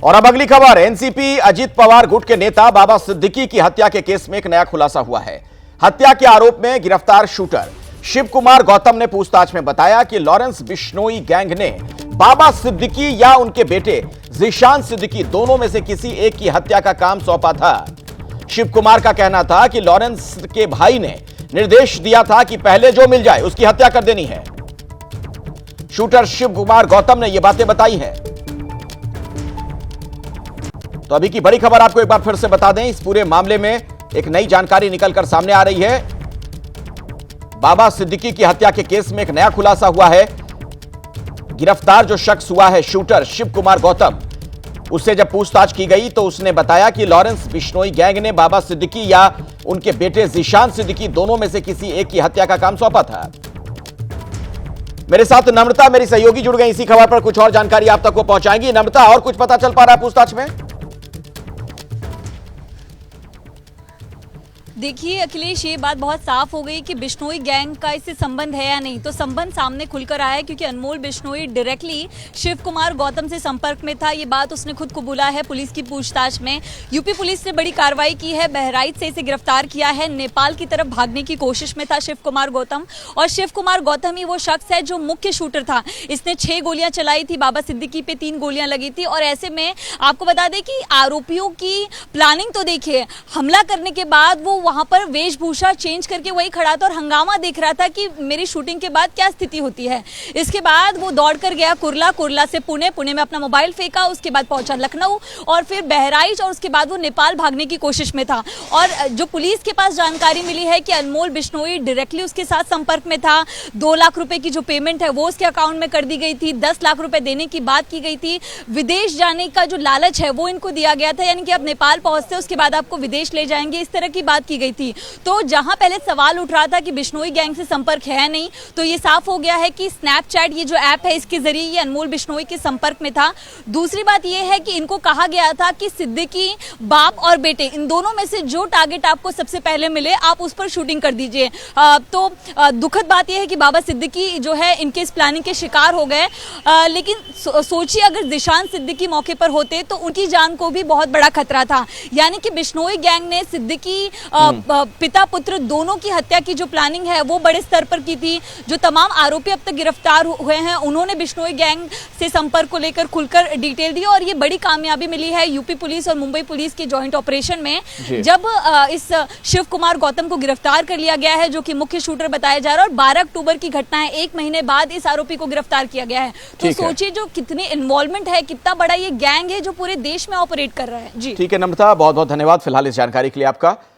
और अब अगली खबर, एनसीपी अजीत पवार गुट के नेता बाबा सिद्दीकी की हत्या के केस में एक नया खुलासा हुआ है। हत्या के आरोप में गिरफ्तार शूटर शिव कुमार गौतम ने पूछताछ में बताया कि लॉरेंस बिश्नोई गैंग ने बाबा सिद्दीकी या उनके बेटे जीशान सिद्दीकी दोनों में से किसी एक की हत्या का काम सौंपा था। शिव कुमार का कहना था कि लॉरेंस के भाई ने निर्देश दिया था कि पहले जो मिल जाए उसकी हत्या कर देनी है। शूटर शिव कुमार गौतम ने यह बातें बताई है। तो अभी की बड़ी खबर आपको एक बार फिर से बता दें, इस पूरे मामले में एक नई जानकारी निकलकर सामने आ रही है। बाबा सिद्दीकी की हत्या के केस में एक नया खुलासा हुआ है। गिरफ्तार जो शख्स हुआ है शूटर शिव कुमार गौतम, उससे जब पूछताछ की गई तो उसने बताया कि लॉरेंस बिश्नोई गैंग ने बाबा सिद्दीकी या उनके बेटे जीशान सिद्दीकी दोनों में से किसी एक की हत्या का काम सौंपा था। मेरे साथ नम्रता मेरी सहयोगी जुड़ गई, इसी खबर पर कुछ और जानकारी आप तक को पहुंचाएंगी। नम्रता, और कुछ पता चल पा रहा है पूछताछ में? देखिए अखिलेश, ये बात बहुत साफ हो गई कि बिश्नोई गैंग का इससे संबंध है या नहीं। तो संबंध सामने खुलकर आया है क्योंकि अनमोल बिश्नोई डायरेक्टली शिव कुमार गौतम से संपर्क में था। ये बात उसने खुद कबूला है पुलिस की पूछताछ में। यूपी पुलिस ने बड़ी कार्रवाई की है, बहराइच से इसे गिरफ्तार किया है। नेपाल की तरफ भागने की कोशिश में था शिव कुमार गौतम, और शिव कुमार गौतम ही वो शख्स है जो मुख्य शूटर था। इसने 6 गोलियां चलाई थी, बाबा सिद्दीकी पे 3 गोलियां लगी थी। और ऐसे में आपको बता दें कि आरोपियों की प्लानिंग तो देखिए, हमला करने के बाद वो वहां पर वेशभूषा चेंज करके वही खड़ा था और हंगामा देख रहा था कि मेरी शूटिंग के बाद क्या स्थिति होती है। इसके बाद वो दौड़कर गया कुर्ला, कुर्ला से पुणे, पुणे में अपना मोबाइल फेंका, उसके बाद पहुंचा लखनऊ और फिर बहराइच, और उसके बाद वो नेपाल भागने की कोशिश में था। और जो पुलिस के पास जानकारी मिली है कि अनमोल बिश्नोई डायरेक्टली उसके साथ संपर्क में था। 2 लाख रुपए की जो पेमेंट है वो उसके अकाउंट में कर दी गई थी। 10 लाख रुपए देने की बात की गई थी। विदेश जाने का जो लालच है वो इनको दिया गया था, यानी कि आप नेपाल पहुंचते उसके बाद आपको विदेश ले जाएंगे, इस तरह की बात की गई थी। तो जहां पहले सवाल उठ रहा था कि बिश्नोई गैंग से संपर्क है नहीं, तो ये साफ हो गया है कि स्नैपचैट ये जो ऐप है इसके जरिए ये अनमोल बिश्नोई के संपर्क में था। दूसरी बात ये है कि इनको कहा गया था कि सिद्दीकी बाप और बेटे इन दोनों में से जो टारगेट आपको सबसे पहले मिले आप उस पर शूटिंग कर दीजिए। तो दुखद बात यह है कि बाबा सिद्दीकी जो है इनके इस प्लानिंग के शिकार हो गए। लेकिन सोचिए अगर जीशान सिद्दीकी मौके पर होते तो उनकी जान को भी बहुत बड़ा खतरा था। यानी कि बिश्नोई गैंग ने सिद्दीकी पिता पुत्र दोनों की हत्या की जो प्लानिंग है वो बड़े स्तर पर की थी। जो तमाम आरोपी अब तक गिरफ्तार हुए हैं उन्होंने बिश्नोई गैंग से संपर्क को लेकर खुलकर डिटेल दी, और ये बड़ी कामयाबी मिली है यूपी पुलिस और मुंबई पुलिस के जॉइंट ऑपरेशन में, जब इस शिव कुमार गौतम को गिरफ्तार कर लिया गया है जो कि मुख्य शूटर बताया जा रहा है। और 12 अक्टूबर की घटना है, 1 महीने बाद इस आरोपी को गिरफ्तार किया गया है। तो सोचिए जो कितनी इन्वॉल्वमेंट है, कितना बड़ा ये गैंग है जो पूरे देश में ऑपरेट कर रहा है। जी ठीक है नम्रता, बहुत बहुत धन्यवाद फिलहाल इस जानकारी के लिए आपका।